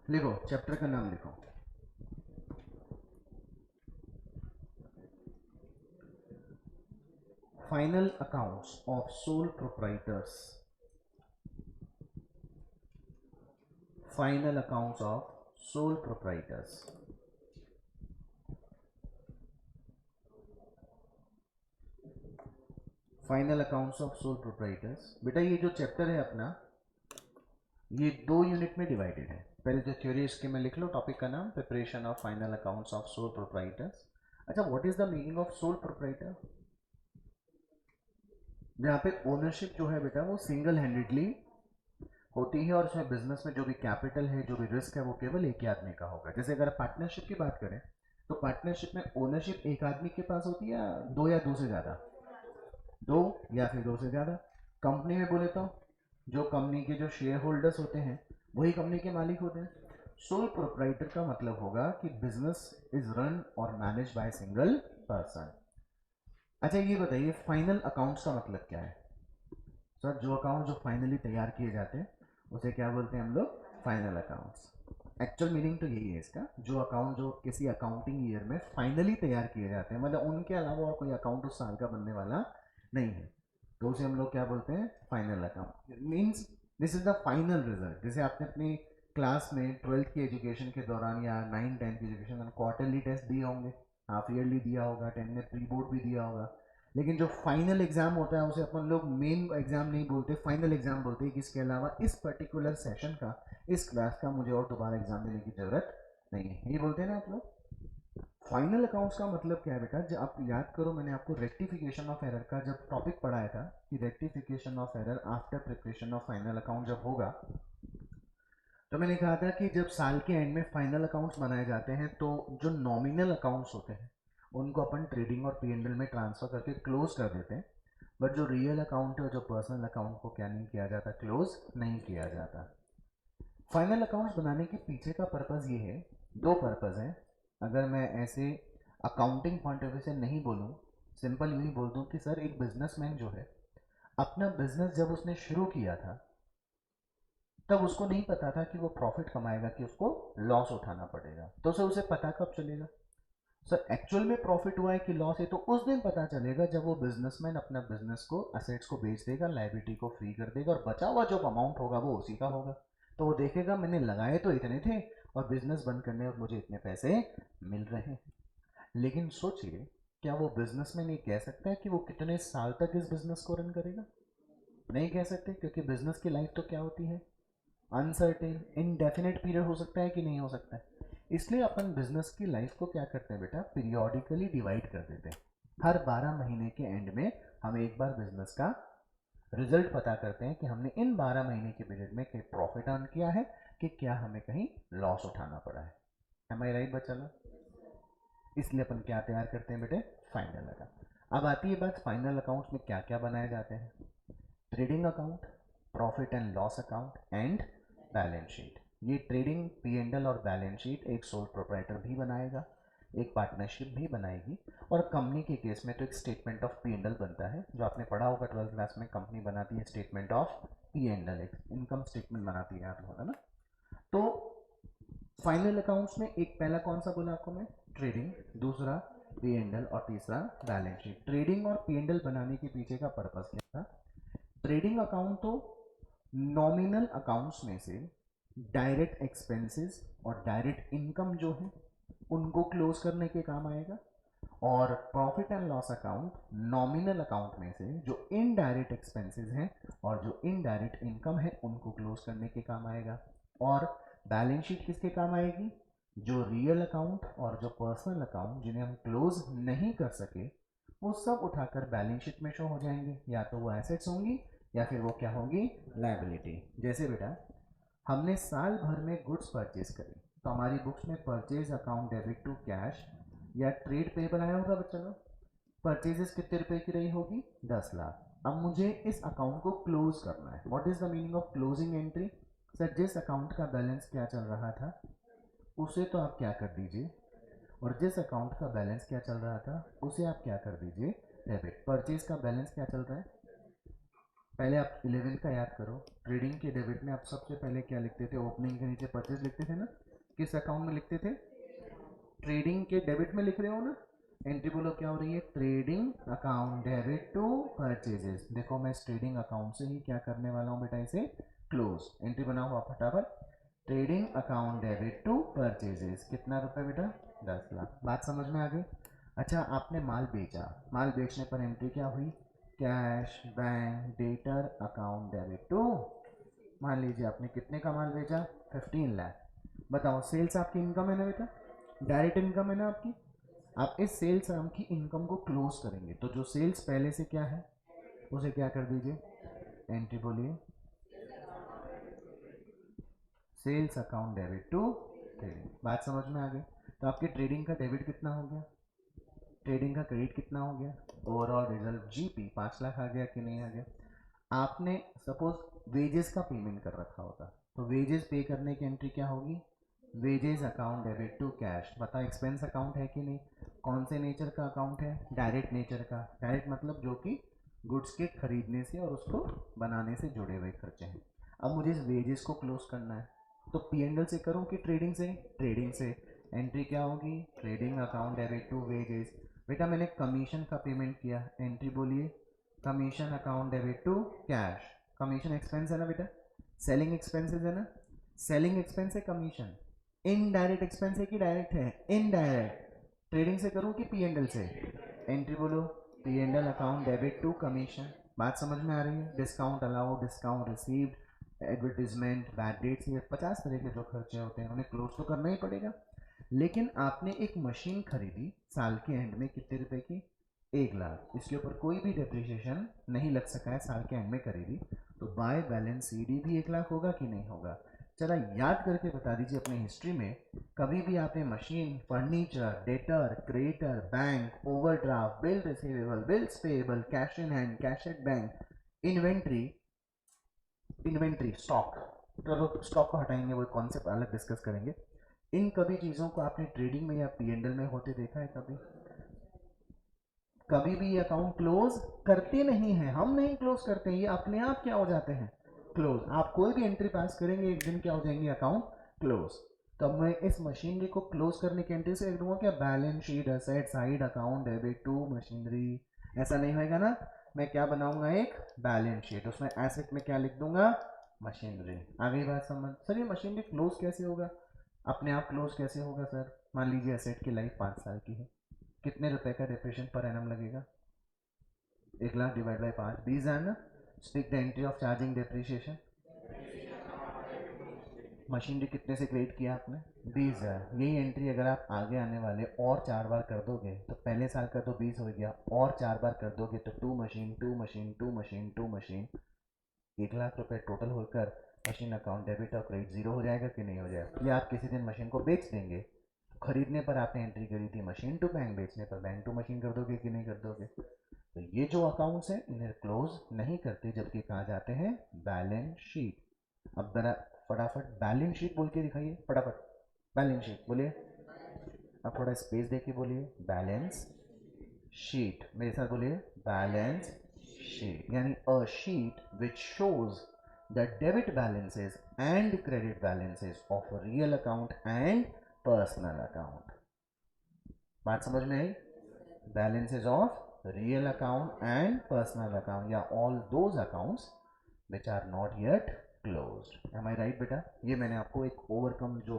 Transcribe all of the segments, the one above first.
लिखो, चैप्टर का नाम लिखो। Final accounts of sole proprietors. Final accounts of sole proprietors. Final accounts of sole proprietors. बेटा ये जो चैप्टर है अपना, ये 2 यूनिट में डिवाइडेड है। पहले जो थ्योरी इसके में लिख लो, टॉपिक का नाम preparation of final accounts of sole proprietors. अच्छा, what is the meaning of sole proprietor? जहाँ पे ओनरशिप जो है बेटा वो सिंगल हैंडेडली होती है, और उसमें बिजनेस में जो भी कैपिटल है, जो भी रिस्क है, वो केवल एक ही आदमी का होगा। जैसे अगर पार्टनरशिप की बात करें तो पार्टनरशिप में ओनरशिप एक आदमी के पास होती है, या दो से ज्यादा, दो या फिर दो से ज्यादा। कंपनी में बोले तो जो कंपनी के जो शेयर होल्डर्स होते हैं वही कंपनी के मालिक होते हैं। सोल प्रोप्राइटर का मतलब होगा कि बिजनेस इज रन और मैनेज बाय सिंगल पर्सन। अच्छा ये बताइए, फाइनल अकाउंट्स का मतलब क्या है? सर जो अकाउंट जो फाइनली तैयार किए जाते हैं उसे क्या बोलते हैं हम लोग? Final accounts. एक्चुअल मीनिंग तो यही है इसका, जो अकाउंट जो किसी अकाउंटिंग ईयर में फाइनली तैयार किए जाते हैं, मतलब उनके अलावा और कोई अकाउंट उस साल का बनने वाला नहीं है, तो उसे हम लोग क्या बोलते हैं? Final account. Means this is the final result. जैसे आपने अपनी क्लास में 12th की एजुकेशन के दौरान या 9-10 की एजुकेशन में क्वार्टरली टेस्ट दिए होंगे, हाफ ईयरली दिया होगा, 10 में प्री बोर्ड भी दिया होगा, लेकिन जो फाइनल एग्जाम होता है उसे अपन लोग मेन एग्जाम नहीं बोलते, फाइनल एग्जाम बोलते हैं कि इसके अलावा इस पर्टिकुलर सेशन का, इस क्लास का मुझे और दोबारा एग्जाम देने की जरूरत नहीं है, ये बोलते हैं ना आप लोग। फाइनल अकाउंट्स का मतलब क्या है बेटा? जब आप याद करो, मैंने आपको रेक्टिफिकेशन ऑफ एरर का जब टॉपिक पढ़ाया था कि rectification of error after preparation of final account जब होगा, तो मैंने कहा था कि जब साल के एंड में फाइनल अकाउंट्स बनाए जाते हैं तो जो नॉमिनल अकाउंट्स होते हैं उनको अपन ट्रेडिंग और पी&एल में ट्रांसफर करके क्लोज कर देते हैं, बट जो रियल अकाउंट है, जो पर्सनल अकाउंट को क्या नहीं किया जाता? क्लोज नहीं किया जाता। फाइनल अकाउंट्स बनाने के पीछे का पर्पज़ ये है, दो पर्पज़ हैं। अगर मैं ऐसे अकाउंटिंग पॉइंट ऑफ व्यू से नहीं बोलूँ, सिंपल यूँ ही बोल दूँ कि सर एक बिजनेसमैन जो है, अपना बिजनेस जब उसने शुरू किया था तब उसको नहीं पता था कि वो प्रॉफिट कमाएगा कि उसको लॉस उठाना पड़ेगा। तो सर उसे पता कब चलेगा? सर एक्चुअल में प्रॉफिट हुआ है कि लॉस है तो उस दिन पता चलेगा जब वो बिजनेसमैन अपना बिजनेस को, असेट्स को बेच देगा, लाइबिलिटी को फ्री कर देगा, और बचा हुआ जो अमाउंट होगा वो उसी का होगा। तो वो देखेगा मैंने लगाए तो इतने थे और बिजनेस बंद करने और मुझे इतने पैसे मिल रहे हैं। लेकिन सोचिए, क्या वो बिजनेसमैन ये कह सकता है कि वो कितने साल तक इस बिजनेस को रन करेगा? नहीं कह सकते, क्योंकि बिजनेस की लाइफ तो क्या होती है? अनसर्टेन, इनडेफिनेट पीरियड हो सकता है कि नहीं हो सकता है। इसलिए अपन बिजनेस की लाइफ को क्या करते हैं बेटा? पीरियोडिकली डिवाइड कर देते हैं। हर 12 महीने के एंड में हम एक बार बिजनेस का रिजल्ट पता करते हैं कि हमने इन 12 महीने के पीरियड में क्या प्रॉफिट अर्न किया है, कि क्या हमें कहीं लॉस उठाना पड़ा है। एम आई राइट बच्चा लोग? इसलिए अपन क्या तैयार करते हैं बेटे? Final account. अब आती है बात, फाइनल अकाउंट्स में क्या क्या बनाए जाते हैं? Trading account, profit and loss account and balance sheet. ये ट्रेडिंग, पी&एल और बैलेंस शीट एक सोल प्रोप्राइटर भी बनाएगा, एक पार्टनरशिप भी बनाएगी, और कंपनी के केस में तो एक स्टेटमेंट ऑफ पी&एल बनता है, जो आपने पढ़ा होगा 12th क्लास में। कंपनी बनाती है स्टेटमेंट ऑफ पी&एल, एक इनकम स्टेटमेंट बनाती है आप लोगों का ना। तो फाइनल अकाउंट्स में एक पहला कौन सा बोला आपको मैं? ट्रेडिंग, दूसरा पी&एल और तीसरा बैलेंस शीट। ट्रेडिंग और पी&एल बनाने के पीछे का पर्पस क्या था? ट्रेडिंग अकाउंट तो नॉमिनल अकाउंट्स में से डायरेक्ट एक्सपेंसेस और डायरेक्ट इनकम जो है उनको क्लोज करने के काम आएगा, और profit and loss account nominal account में से जो इनडायरेक्ट एक्सपेंसेस हैं और जो इनडायरेक्ट इनकम है उनको क्लोज करने के काम आएगा। और बैलेंस शीट किसके काम आएगी? जो रियल अकाउंट और जो पर्सनल अकाउंट जिन्हें हम क्लोज नहीं कर सके वो सब उठाकर बैलेंस शीट में शो हो जाएंगे, या तो वो एसेट्स होंगी या फिर वो क्या होगी? लायबिलिटी। जैसे बेटा हमने साल भर में गुड्स परचेज करी, तो हमारी बुक्स में purchase account debit to cash या ट्रेड पेबल आया होगा बच्चा लोग। परचेजेस कितने रुपए की रही होगी? 10 लाख। अब मुझे इस अकाउंट को क्लोज करना है। What is the meaning of closing entry? Sir जिस अकाउंट का बैलेंस क्या चल रहा था उसे तो आप क्या कर दीजिए, और जिस अकाउंट का बैलेंस क्या चल रहा था उसे आप क्या कर दीजिए? डेबिट। परचेज का बैलेंस क्या चल रहा है? पहले आप 11 का याद करो। ट्रेडिंग के डेबिट में आप सबसे पहले क्या लिखते थे? ओपनिंग के नीचे परचेज लिखते थे ना? किस अकाउंट में लिखते थे? ट्रेडिंग के डेबिट में लिख रहे हो ना? एंट्री बोलो क्या हो रही है? Trading account debit to purchases. देखो मैं इस ट्रेडिंग अकाउंट से ही क्या करने वाला हूँ बेटा, इसे क्लोज। एंट्री बनाओ आप फटाफट। Trading account debit to purchases, कितना रुपए बेटा? 10 लाख। बात समझ में आ गई? अच्छा, आपने माल बेचा, माल बेचने पर एंट्री क्या हुई? Cash bank debtor account debit to. मान लीजिए आपने कितने का माल बेचा? 15 लाख। बताओ सेल्स आपकी इनकम है ना बेटा? डायरेक्ट इनकम है ना आपकी? आप इस सेल्स नाम की इनकम को क्लोज करेंगे तो जो सेल्स पहले से क्या है उसे क्या कर दीजिए? एंट्री बोलिए। Sales account debit to trading. बात समझ में आ गई? तो आपके ट्रेडिंग का डेबिट कितना हो गया? ट्रेडिंग का क्रेडिट कितना हो गया? ओवरऑल रिजल्ट जीपी 5 लाख आ गया कि नहीं आ गया? आपने सपोज वेजेस का पेमेंट कर रखा होता तो वेजेस पे करने की एंट्री क्या होगी? Wages account debit to cash. बताओ एक्सपेंस अकाउंट है कि नहीं? कौन से नेचर का अकाउंट है? डायरेक्ट नेचर का। डायरेक्ट मतलब जो कि गुड्स के खरीदने से और उसको बनाने से जुड़े हुए खर्चे हैं। अब मुझे इस वेजेस को क्लोज करना है तो पी एंड एल से करूँ कि ट्रेडिंग से? ट्रेडिंग से। एंट्री क्या होगी? Trading account debit to wages. बेटा मैंने कमीशन का पेमेंट किया, एंट्री बोलिए। Commission account debit to cash. Commission expense है ना बेटा? सेलिंग एक्सपेंसेस है ना? सेलिंग एक्सपेंस है कमीशन। इनडायरेक्ट एक्सपेंस है कि डायरेक्ट है? इनडायरेक्ट। ट्रेडिंग से करूं कि पी एंड एल से? एंट्री बोलो। P and L account debit to commission. बात समझ में आ रही है? Discount allowed, discount received, advertisement, bad debts, ये 50 तरह के जो खर्चे होते हैं उन्हें क्लोज तो करना ही पड़ेगा। लेकिन आपने एक मशीन खरीदी साल के एंड में कितने रुपए की? 1 लाख। इसके ऊपर कोई भी डेप्रिसिएशन नहीं लग सका है, साल के एंड में खरीदी, तो बाय बैलेंस सीडी भी 1 लाख होगा कि नहीं होगा? चला याद करके बता दीजिए अपनी हिस्ट्री में कभी भी आपने machine, furniture, debtor, creditor, bank, overdraft, bill receivable, bills payable, cash in hand, cash at bank, inventory, inventory stock, चलो स्टॉक को हटाएंगे, वो कॉन्सेप्ट अलग डिस्कस करेंगे। इन कभी चीज़ों को आपने ट्रेडिंग में या पीएनडल में होते देखा है कभी? कभी भी ये अकाउंट क्लोज करते नहीं हैं, हम नहीं क्लोज करते हैं, ये अपने आप क्या हो जाते हैं? क्लोज। आप कोई भी एंट्री पास करेंगे एक दिन क्या हो जाएंगे? Account close. तब मैं इस मशीनरी को क्लोज करने की एंट्री से लिख दूंगा क्या? Balance sheet, asset side, account debit to machinery. ऐसा नहीं होएगा ना? मैं क्या बनाऊंगा? एक बैलेंस शीट, उसमें एसेट में क्या लिख दूंगा? मशीनरी। आ गई बात समझ? सर ये मशीनरी क्लोज कैसे होगा? अपने आप क्लोज कैसे होगा सर? मान लीजिए एसेट की लाइफ 5 साल की है, कितने रुपए का डिप्रेशन पर एनम लगेगा? 1 लाख डिवाइड बाई 5, 20,000 ना? Stick the entry of charging depreciation. Machinery कितने से क्रिएट किया आपने? 20,000। यही एंट्री अगर आप आगे आने वाले और 4 बार कर दोगे तो पहले साल का तो 20 हो गया, और 4 बार कर दोगे तो to machine to machine to machine to machine, 1 lakh रुपए टोटल होकर मशीन अकाउंट डेबिट और क्रेडिट जीरो हो जाएगा कि नहीं हो जाएगा? या आप किसी दिन मशीन को बेच देंगे, खरीदने पर आपने एंट्री करी थी मशीन टू बैंक, बेचने पर बैंक टू मशीन कर दोगे कि नहीं कर दोगे? तो ये जो अकाउंट्स हैं इन्हें क्लोज नहीं करते, जबकि कहा जाते हैं बैलेंस शीट। अब जरा फटाफट बैलेंस शीट बोल के दिखाइए, फटाफट बैलेंस शीट बोलिए। अब थोड़ा स्पेस दे के बोलिए बैलेंस शीट, मेरे साथ बोलिए बैलेंस शीट, यानी a sheet which shows the debit balances and credit balances of real account and personal account. बात समझ में आई? balances of real account and personal account, या all those accounts which are not yet closed. am I right बेटा? ये मैंने आपको एक overcome जो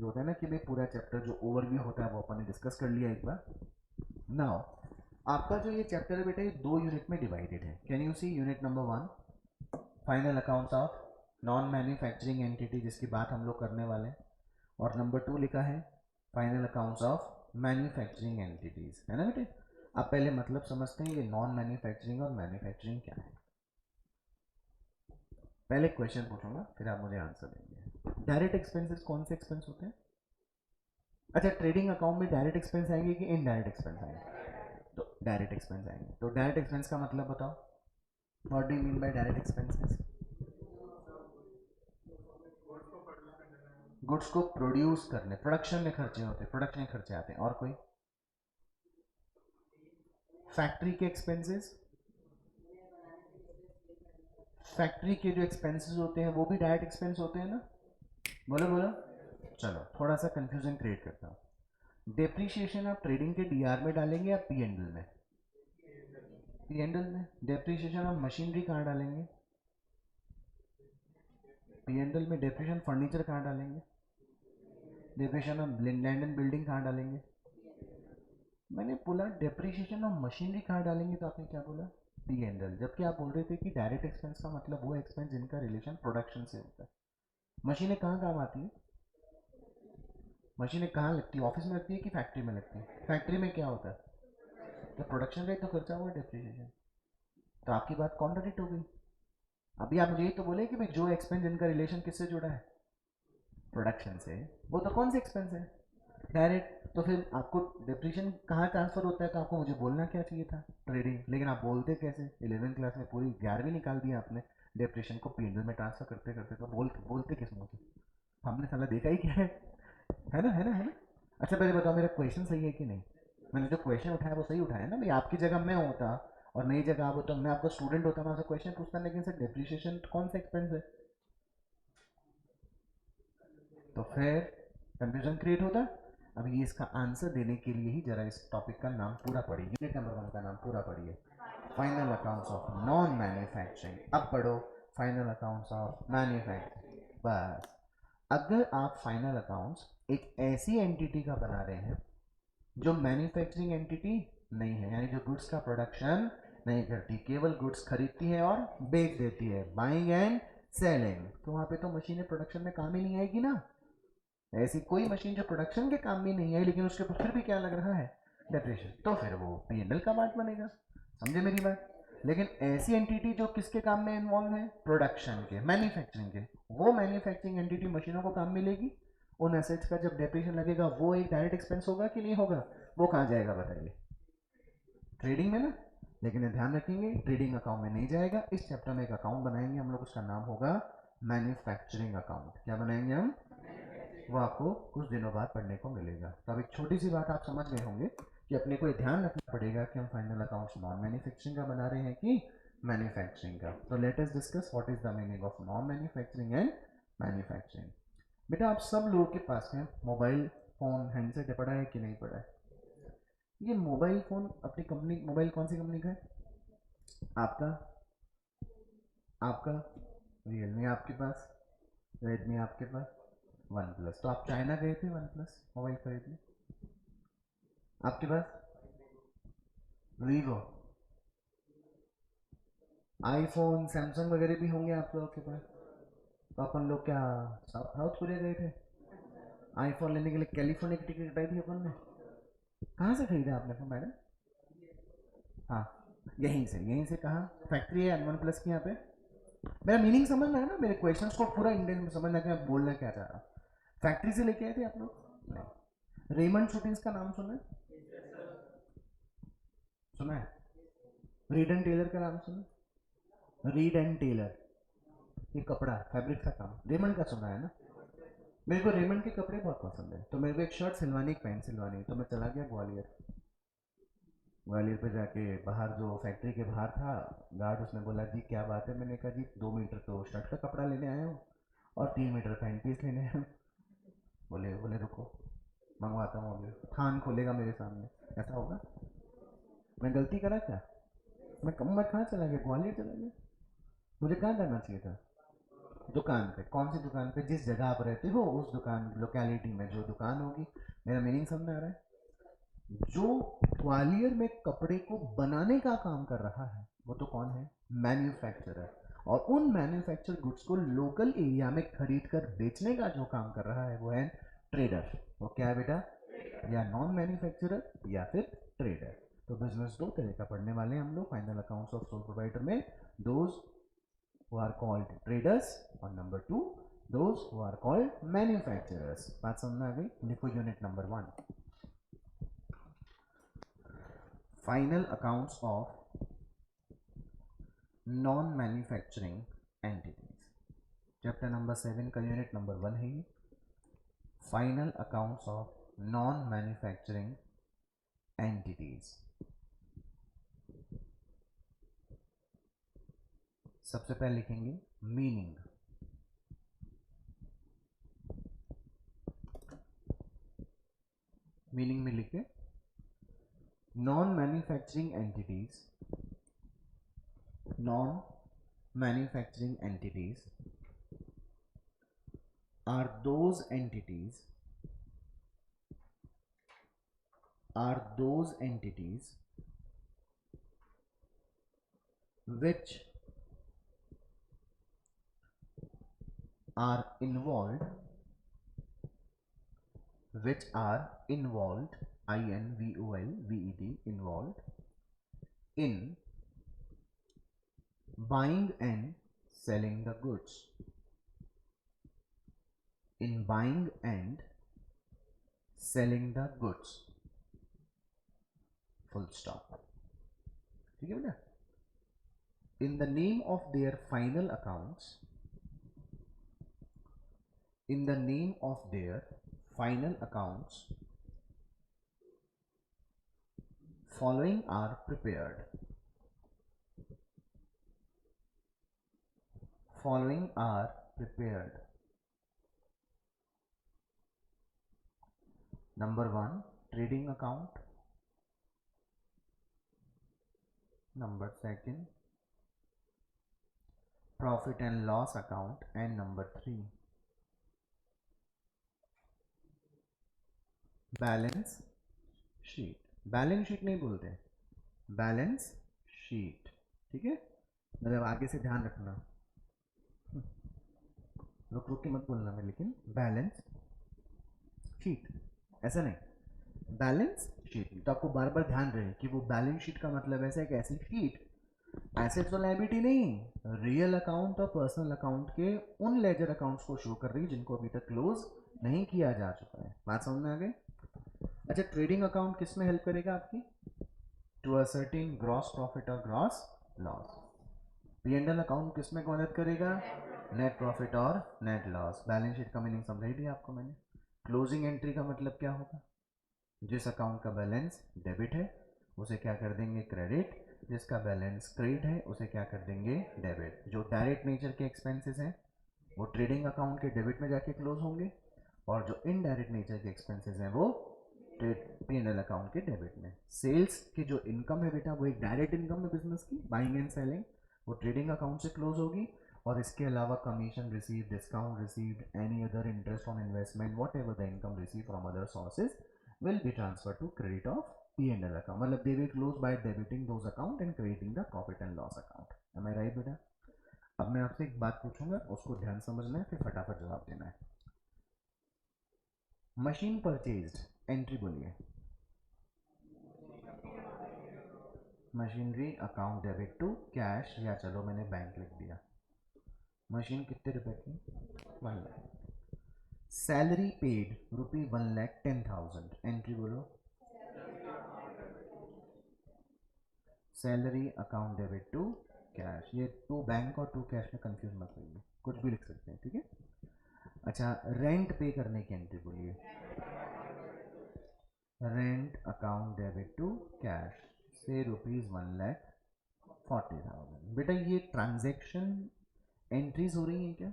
होता है ना कि भाई पूरा चैप्टर जो ओवरव्यू होता है वो अपन ने डिस्कस कर लिया एक बार। नाउ आपका जो ये चैप्टर है बेटा ये 2 यूनिट में डिवाइडेड है। Can you see unit number 1 final accounts of non manufacturing entity, जिसकी बात हम लोग करने वाले हैं, और नंबर 2 लिखा है final accounts of manufacturing entities, है ना बेटे? अब पहले मतलब समझते हैं ये नॉन मैन्युफैक्चरिंग और मैन्युफैक्चरिंग क्या है। पहले क्वेश्चन पूछूंगा फिर आप मुझे आंसर देंगे। डायरेक्ट एक्सपेंसेस कौन से एक्सपेंस होते हैं? अच्छा, ट्रेडिंग अकाउंट में डायरेक्ट एक्सपेंस आएंगे कि इनडायरेक्ट एक्सपेंस आएंगे? तो डायरेक्ट एक्सपेंस आएंगे। तो डायरेक्ट एक्सपेंस का मतलब बताओ, what do you mean by direct expenses? Goods को प्रोड्यूस करने, प्रोडक्शन में खर्चे होते हैं, प्रोडक्शन में खर्चे आते हैं। और कोई? फैक्ट्री के एक्सपेंसेस, फैक्ट्री के जो एक्सपेंसेस होते हैं वो भी डायरेक्ट एक्सपेंस होते हैं ना, बोलो बोलो। चलो थोड़ा सा कंफ्यूजन क्रिएट करता हूँ। डेप्रीशिएशन आप ट्रेडिंग के डीआर में डालेंगे या पी एंडल में? पी एंडल में। डेप्रीशिएशन आप मशीनरी कहाँ डालेंगे? पी एंडल में। डेप्रीशिएशन फर्नीचर कहाँ डालेंगे? डेप्रीशिएशन आप लैंड एंड बिल्डिंग कहाँ डालेंगे? मैंने बोला डेप्रीशिएशन ऑफ मशीनरी कहाँ डालेंगे, तो आपने क्या बोला? P and L. जबकि आप बोल रहे थे कि डायरेक्ट एक्सपेंस का मतलब वो एक्सपेंस जिनका रिलेशन प्रोडक्शन से होता है। मशीनें कहाँ काम आती है? मशीनें कहाँ लगती है? ऑफिस में लगती है कि फैक्ट्री में लगती है? फैक्ट्री में क्या होता है? तो प्रोडक्शन का ही तो खर्चा हुआ डेप्रीशिएशन। तो आपकी बात कॉन्ट्रडिक्ट हो गई। अभी आप मुझे ये तो बोले कि भाई जो एक्सपेंस जिनका रिलेशन किससे जुड़ा है? प्रोडक्शन से। वो तो कौन से एक्सपेंस है? डायरेक्ट। तो फिर आपको डिप्रेशन कहाँ ट्रांसफर होता है, तो आपको मुझे बोलना क्या चाहिए था? ट्रेडिंग। लेकिन आप बोलते कैसे? 11वीं क्लास में पूरी 11वीं निकाल दी आपने डिप्रेशन को पीएनएल में ट्रांसफर करते करते, तो बोलते किस मुँह से? हमने साला देखा ही क्या है ना, है ना, है ना। अच्छा पहले बताओ मेरा क्वेश्चन सही है कि नहीं? मैंने जो क्वेश्चन उठाया वो सही उठाया ना? भाई आपकी जगह मैं होता और नई जगह आप होता, मैं आपका स्टूडेंट होता, मैं आपसे क्वेश्चन पूछता, लेकिन सर डिप्रिशिएशन कौन सा एक्सपेंस है? तो फिर कंफ्यूजन क्रिएट होता। अब ये इसका आंसर देने के लिए ही जरा इस टॉपिक का नाम पूरा पढ़िए, यूनिट नंबर 1 का नाम पूरा पढ़िए। Final accounts of non manufacturing. अब पढ़ो फाइनल अकाउंट्स ऑफ मैन्युफैक्चरिंग। बस। अगर आप फाइनल अकाउंट्स एक ऐसी एंटिटी का बना रहे हैं जो मैन्युफैक्चरिंग एंटिटी नहीं है, यानी जो गुड्स का प्रोडक्शन नहीं करती, केवल गुड्स खरीदती है और बेच देती है, बाइंग एंड सेलिंग, तो वहां पे तो मशीनें प्रोडक्शन में काम ही नहीं आएगी ना। ऐसी कोई मशीन जो प्रोडक्शन के काम में नहीं है लेकिन उसके ऊपर फिर भी क्या लग रहा है? डेप्रिसिएशन, तो फिर वो पीएनएल का पार्ट बनेगा। समझे मेरी बात? लेकिन ऐसी एंटिटी जो किसके काम में इन्वॉल्व है? प्रोडक्शन के, मैन्युफैक्चरिंग के, वो मैन्युफैक्चरिंग एंटिटी मशीनों को काम मिलेगी। उन एसेट्स का जब डेप्रिसिएशन लगेगा वो एक डायरेक्ट एक्सपेंस होगा कि नहीं होगा? वो कहाँ जाएगा बताइए? ट्रेडिंग में ना। लेकिन ये ध्यान रखेंगे ट्रेडिंग अकाउंट में नहीं जाएगा। इस चैप्टर में एक अकाउंट बनाएंगे हम लोग, उसका नाम होगा मैन्युफैक्चरिंग अकाउंट। क्या बनाएंगे हम? वो आपको कुछ दिनों बाद पढ़ने को मिलेगा। तो अब एक छोटी सी बात आप समझ गए होंगे कि अपने को ध्यान रखना पड़ेगा कि हम फाइनल अकाउंट्स नॉन मैन्युफैक्चरिंग का बना रहे हैं कि मैन्युफैक्चरिंग का। तो let us discuss what is the meaning of non manufacturing and manufacturing. बेटा आप सब लोगों के पास में मोबाइल फोन हैंडसेट पड़ा है कि नहीं पड़ा है? ये मोबाइल फोन अपनी कंपनी, मोबाइल कौन सी कंपनी का है? आपका? आपका? रियलमी आपके पास, रेडमी आपके पास, वन प्लस। तो आप चाइना गए थे वन प्लस मोबाइल खरीदने? आपके पास वीवो, आईफोन, सैमसंग वगैरह भी होंगे आप लोगों के पास। तो अपन लोग क्या साउथ कोरिया गए थे आईफोन लेने के लिए? कैलिफोर्निया की टिकट कटाई थी अपन ने। कहाँ से खरीदा आपने फोन मैडम? हाँ, यहीं से कहाँ फैक्ट्री है वन प्लस की यहाँ पे? मेरा मीनिंग समझना है ना, मेरे क्वेश्चंस को पूरा इंडियन में समझना कि मैं बोलना क्या चाह रहा हूँ। फैक्ट्री से लेके आए थे आप लोग? नहीं। रेमंड शूटिंग्स का नाम सुना है? सुना है? रीड एंड टेलर का नाम सुना? रीड एंड टेलर, ये कपड़ा फैब्रिक का काम, रेमंड का सुना है ना? मेरे को रेमंड के कपड़े बहुत पसंद है, तो मेरे को एक शर्ट सिलवानी, एक पैंट सिलवानी, तो मैं चला गया ग्वालियर। ग्वालियर पे जाके बाहर जो फैक्ट्री के बाहर था गार्ड, उसने बोला जी क्या बात है? मैंने कहा जी 2 मीटर तो शर्ट का कपड़ा लेने आया हूँ और 3 मीटर पैंट पीस लेने आया हूँ। बोले बोले रुको मंगवाता हूँ। अभी थान खोलेगा मेरे सामने, ऐसा होगा? मैं गलती करा क्या? मैं कहाँ चला गया? ग्वालियर चला गया। मुझे कहाँ करना चाहिए था? दुकान पे। कौन सी दुकान पे? जिस जगह आप रहते हो उस दुकान, लोकेलिटी में जो दुकान होगी। मेरा मीनिंग समझ में आ रहा है? जो ग्वालियर में कपड़े को बनाने का काम कर रहा है वो तो कौन है? मैन्युफैक्चरर। और उन मैन्युफैक्चर गुड्स को लोकल एरिया में खरीद कर बेचने का जो काम कर रहा है वो है ट्रेडर। वो क्या है बेटा? या नॉन मैन्युफैक्चरर या फिर ट्रेडर। तो बिजनेस दो तरह का पढ़ने वाले हैं हम लोग final accounts of sole provider में। Those who are called traders और number 2 those who are called manufacturers। बात समझ में आ गई? लिखो unit number 1 final accounts of non manufacturing entities. Chapter number 7 का यूनिट नंबर 1 है ये, final accounts of non manufacturing entities. सबसे पहले लिखेंगे मीनिंग, मीनिंग में लिखे non manufacturing entities, non manufacturing entities are those entities which are involved, involved in buying and selling the goods, in buying and selling the goods, full stop. ठीक है बेटा? In the name of their final accounts, in the name of their final accounts, following are prepared, following are prepared. Number 1, trading account. Number 2, profit and loss account. And number 3, balance sheet. Balance sheet नहीं बोलते, balance sheet. ठीक है, मतलब आगे से ध्यान रखना, रुक रुक के मत बोलना मैं, लेकिन बैलेंस शीट ऐसा नहीं, बैलेंस शीट. तो आपको बार बार ध्यान रहे कि वो बैलेंस शीट का मतलब ऐसा एक ऐसी शीट, एसेट्स और लायबिलिटी नहीं, रियल अकाउंट और पर्सनल अकाउंट के उन लेजर अकाउंट्स को शो कर रही है जिनको अभी तक क्लोज नहीं किया जा चुका है. बात समझ में आ गई? अच्छा, ट्रेडिंग अकाउंट किस में हेल्प करेगा आपकी? टू असर्टेन ग्रॉस प्रॉफिट और gross loss. P and L account किस में मदद करेगा? नेट प्रॉफिट और नेट लॉस. बैलेंस शीट का मीनिंग समझाई दिया आपको मैंने. क्लोजिंग एंट्री का मतलब क्या होगा? जिस अकाउंट का बैलेंस डेबिट है उसे क्या कर देंगे? क्रेडिट. जिसका बैलेंस क्रेडिट है उसे क्या कर देंगे? डेबिट. जो डायरेक्ट नेचर के एक्सपेंसेस हैं वो ट्रेडिंग अकाउंट के डेबिट में जाके क्लोज होंगे, और जो इनडायरेक्ट नेचर के एक्सपेंसेस हैं वो पी एंड एल अकाउंट के डेबिट में. सेल्स की जो इनकम है बेटा वो एक डायरेक्ट इनकम है बिजनेस की, बाइंग एंड सेलिंग, वो ट्रेडिंग अकाउंट से क्लोज होगी. और इसके अलावा commission receive, discount received, any other interest on investment, what ever the income receive from other sources will be transferred to credit of P&L account. मतलब they will close by debiting those account and creating the profit and loss account. Am I right बेटा? अब मैं आपसे एक बात पूछूंगा, उसको ध्यान समझना है, फिर फटाफट जवाब देना है. मशीन परचेज्ड, एंट्री बोलिए. Machinery account debit to cash, या चलो मैंने बैंक लिख दिया. मशीन कितने रुपए की? 1 लाख. सैलरी पेड ₹1,10,000, एंट्री बोलो. Salary account debit to cash. ये टू बैंक और टू कैश में कंफ्यूज मत होइए, कुछ भी लिख सकते हैं. ठीक है. अच्छा, रेंट पे करने की एंट्री बोलिए. Rent account debit to cash से ₹1,40,000. बेटा ये ट्रांजैक्शन एंट्रीज हो रही हैं क्या?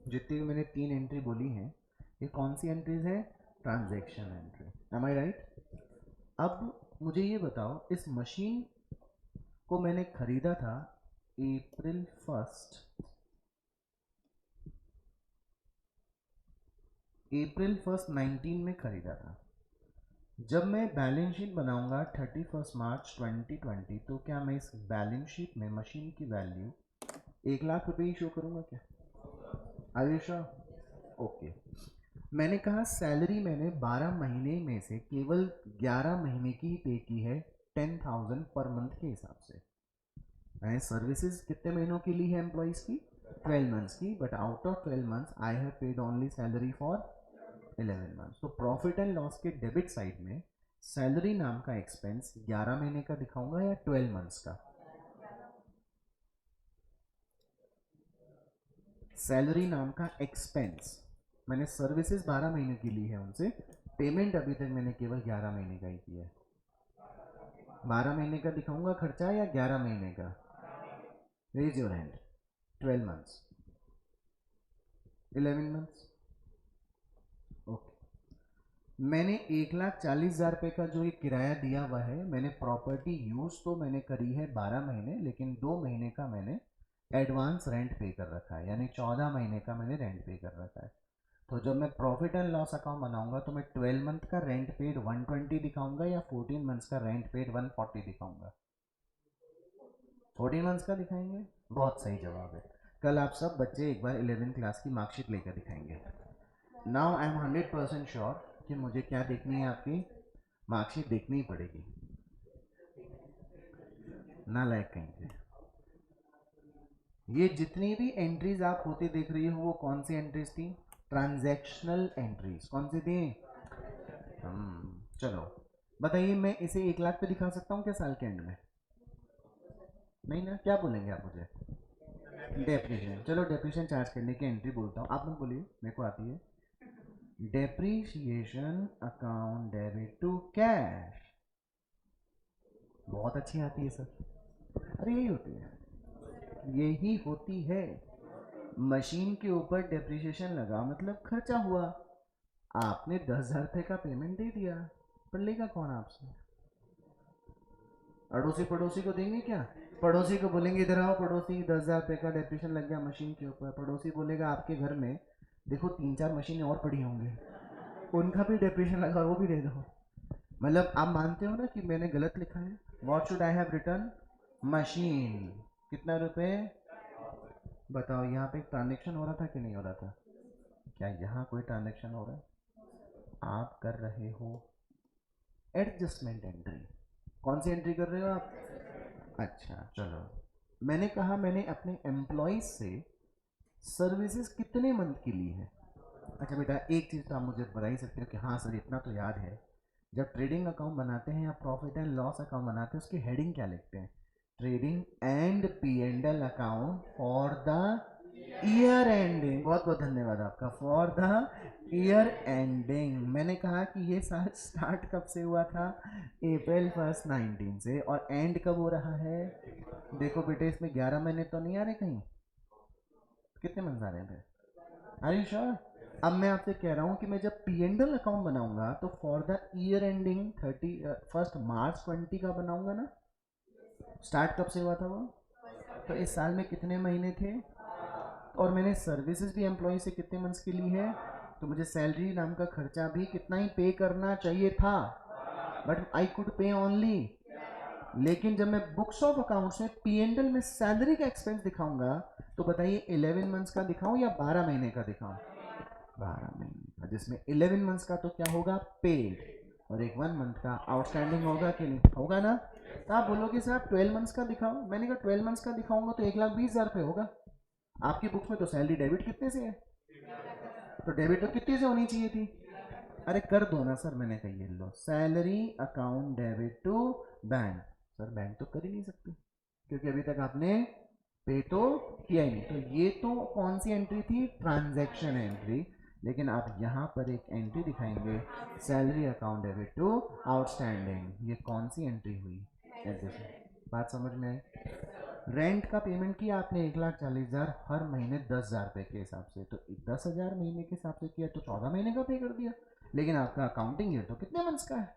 जितनी भी मैंने 3 एंट्री बोली हैं ये कौन सी एंट्रीज है? Transaction entry. एम आई राइट? अब मुझे ये बताओ, इस मशीन को मैंने खरीदा था April 1st, April 1st 19 में खरीदा था. जब मैं बैलेंस शीट बनाऊंगा 31 मार्च 2020, तो क्या मैं इस बैलेंस शीट में मशीन की वैल्यू 1 लाख रुपए ही शो करूंगा क्या? आयुषा ओके. मैंने कहा सैलरी मैंने 12 महीने में से केवल 11 महीने की ही पे की है 10,000 पर मंथ के हिसाब से. मैंने सर्विसेज कितने महीनों की ली है एम्प्लॉइज की? 12 मंथ्स की. But out of 12 months I have paid only salary for 11 months. तो प्रॉफिट एंड लॉस के डेबिट साइड में सैलरी नाम का एक्सपेंस 11 महीने का दिखाऊंगा या 12 मंथ्स का? सैलरी नाम का एक्सपेंस, मैंने सर्विसेज 12 महीने की ली है उनसे, पेमेंट अभी तक मैंने केवल 11 महीने का ही किया है. 12 महीने का दिखाऊंगा खर्चा या 11 महीने का? Raise your hand. 12 months, 11 months. Okay, मैंने 1,40,000 रुपये का जो ये किराया दिया हुआ है, मैंने प्रॉपर्टी यूज तो मैंने करी है 12 महीने, लेकिन 2 महीने का मैंने एडवांस रेंट पे कर रखा है, यानी 14 महीने का मैंने रेंट पे कर रखा है। तो जब मैं प्रॉफिट एंड लॉस अकाउंट बनाऊंगा तो मैं 12 मंथ का रेंट पेड 120 दिखाऊंगा या 14 मंथ्स का रेंट पेड 140 दिखाऊंगा? 14 मंथ्स का दिखाएंगे। बहुत सही जवाब है। कल आप सब बच्चे एक बार 11th क्लास की मार्कशीट लेकर दिखाएंगे। नाउ आई एम 100% श्योर कि मुझे क्या देखनी है, आपकी मार्कशीट देखनी ही पड़ेगी, ना लायक कहेंगे। ये जितनी भी एंट्रीज आप होते देख रही हो वो कौन सी एंट्रीज थी? Transactional entries. कौन सी थी? चलो बताइए, मैं इसे 1 लाख पे दिखा सकता हूँ क्या साल के एंड में? नहीं ना, क्या बोलेंगे आप मुझे? डेप्रिशिएशन। चलो डेप्रिशिएशन चार्ज करने की एंट्री बोलता हूँ, आप लोग बोलिए, मेरे को आती है। Depreciation account debit to cash. बहुत अच्छी आती है सर। अरे यही होती है, यही होती है। मशीन के ऊपर डेप्रिशिएशन लगा मतलब खर्चा हुआ। आपने 10,000 रुपये का पेमेंट दे दिया, पर लेगा कौन आपसे? अड़ोसी पड़ोसी को देंगे क्या? पड़ोसी को बोलेंगे इधर आओ पड़ोसी, 10,000 रुपये का डेप्रिशिएशन लग गया मशीन के ऊपर। पड़ोसी बोलेगा आपके घर में देखो 3-4 मशीनें और पड़ी होंगी, उनका भी डेप्रिशिएशन लगा, वो भी दे दो। मतलब आप मानते हो ना कि मैंने गलत लिखा है? What should I have return? Machine. कितना रुपए? बताओ, यहाँ पे एक ट्रांजेक्शन हो रहा था कि नहीं हो रहा था? क्या यहाँ कोई ट्रांजेक्शन हो रहा है? आप कर रहे हो एडजस्टमेंट एंट्री। कौन सी एंट्री कर रहे हो आप? अच्छा चलो, मैंने कहा मैंने अपने एम्प्लॉयज से सर्विसेज कितने मंथ की ली है। अच्छा बेटा, एक चीज़ तो आप मुझे बता ही सकते हो कि हाँ सर इतना तो याद है, जब ट्रेडिंग अकाउंट बनाते हैं या प्रॉफिट एंड लॉस अकाउंट बनाते हैं उसकी हेडिंग क्या लिखते हैं? Trading and P and L account for the year ending. बहुत बहुत धन्यवाद आपका, फॉर द ईयर एंडिंग। मैंने कहा कि ये साल स्टार्ट कब से हुआ था? April 1, 19 से, और एंड कब हो रहा है? देखो बेटे, इसमें 11 महीने तो नहीं आ रहे कहीं? कितने मंथ आ रहे थे? Are you sure? अब मैं आपसे कह रहा हूँ कि मैं जब पी एंड एल अकाउंट बनाऊंगा तो फॉर द ईयर एंडिंग 31 मार्च 20 का बनाऊंगा ना। स्टार्ट कब से हुआ था वो? तो इस साल में कितने महीने थे? और मैंने सर्विसेज भी एम्प्लॉय से कितने मंथ्स की ली है? तो मुझे सैलरी नाम का खर्चा भी कितना ही पे करना चाहिए था, बट आई कुड पे ओनली। लेकिन जब मैं बुक्स ऑफ अकाउंट्स में पी एंड एल में सैलरी का एक्सपेंस दिखाऊंगा तो बताइए 11 मंथ्स का दिखाऊं या 12 महीने का दिखाऊं? 12 महीने का, जिसमें 11 मंथ्स का तो क्या होगा? पेड, और एक 1 मंथ का आउटस्टैंडिंग होगा कि नहीं होगा ना? तो आप बोलोगे सर 12 मंथ्स का दिखाओ। मैंने कहा 12 मंथ्स का दिखाऊंगा तो 1,20,000 रुपये होगा। आपकी बुक्स में तो सैलरी डेबिट कितने से है? तो डेबिट तो कितने से होनी चाहिए थी? अरे कर दो ना सर, मैंने कही लो salary account debit to bank. Sir bank तो कर ही नहीं सकते क्योंकि अभी तक आपने पे तो किया ही नहीं। तो ये तो कौन सी एंट्री थी? Transaction entry. लेकिन आप यहाँ पर एक एंट्री दिखाएंगे, salary account debit to outstanding. ये कौन सी एंट्री हुई? बात समझ में आई? रेंट का पेमेंट किया आपने 1,40,000 हर महीने 10,000 रुपये के हिसाब से, तो 10,000 महीने के हिसाब से किया तो 14 महीने का पे कर दिया। लेकिन आपका अकाउंटिंग ईयर तो कितने मंथ्स का है?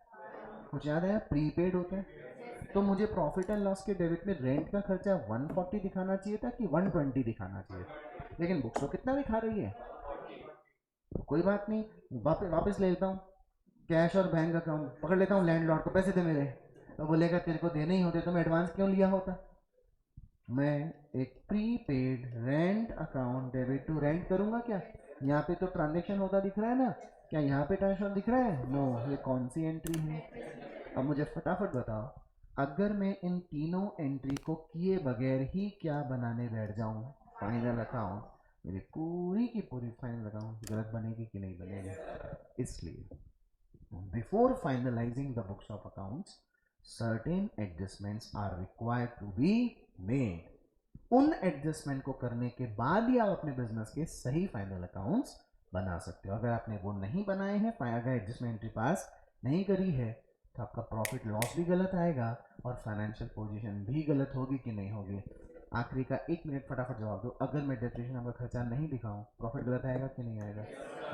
कुछ याद है? प्रीपेड होता है। तो मुझे प्रॉफिट एंड लॉस के डेबिट में रेंट का खर्चा 140 दिखाना चाहिए था कि 120 दिखाना चाहिए? लेकिन बुक्स तो कितना दिखा रही है। तो कोई बात नहीं, वापस वापस ले लेता हूँ, कैश और बैंक अकाउंट पकड़ लेता हूँ। लैंडलॉर्ड को पैसे दे मेरे, तो बोलेगा तेरे को देने ही होते तो मैं एडवांस क्यों लिया होता? मैं एक prepaid rent account debit to rent करूंगा क्या? यहाँ पे तो ट्रांजेक्शन होता दिख रहा है ना, क्या यहाँ पे ट्रांजेक्शन दिख रहा है? नो। ये कौन सी एंट्री है? अब मुझे फटाफट बताओ, अगर मैं इन तीनों एंट्री को किए बगैर ही क्या बनाने बैठ जाऊं फाइनल अकाउंट, मेरी पूरी की पूरी फाइनल अकाउंट गलत बनेगी कि नहीं बनेगी? इसलिए before finalising the books of accounts certain adjustments are required to be made. उन एडजस्टमेंट को करने के बाद ही आप अपने बिजनेस के सही फाइनल अकाउंट्स बना सकते हो। अगर आपने वो नहीं बनाए हैं, अगर एडजस्टमेंट एंट्री पास नहीं करी है, तो आपका प्रॉफिट लॉस भी गलत आएगा और फाइनेंशियल पोजीशन भी गलत होगी कि नहीं होगी? आखिरी का 1 मिनट फटाफट जवाब दो, अगर मैं डेप्रिसिएशन नाम का खर्चा नहीं दिखाऊं प्रॉफिट गलत आएगा कि नहीं आएगा?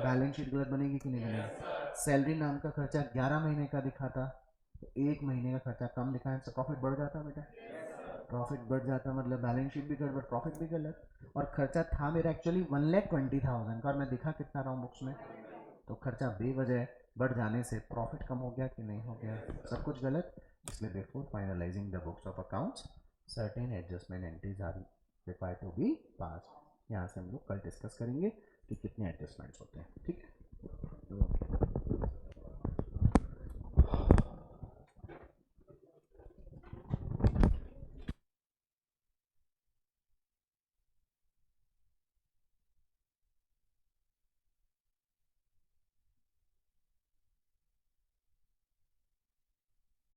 बैलेंस शीट गलत बनेगी कि नहीं बनेगी? सैलरी नाम का खर्चा 11 महीने का दिखाता तो 1 महीने का खर्चा कम दिखाएं तो प्रॉफिट बढ़ जाता बेटा। प्रॉफिट बढ़ जाता मतलब बैलेंस शीट भी गड़बड़ प्रॉफिट भी गलत। और खर्चा था मेरा एक्चुअली 1,20,000 का और मैं दिखा कितना रहा हूँ बुक्स में, तो खर्चा बेवजह बढ़ जाने से प्रॉफिट कम हो गया कि नहीं हो गया? सब कुछ गलत। इसलिए before finalising the books of accounts certain adjustment entries are required to be pass. यहाँ से हम लोग कल डिस्कस करेंगे कि कितने एडजस्टमेंट्स होते हैं, ठीक है।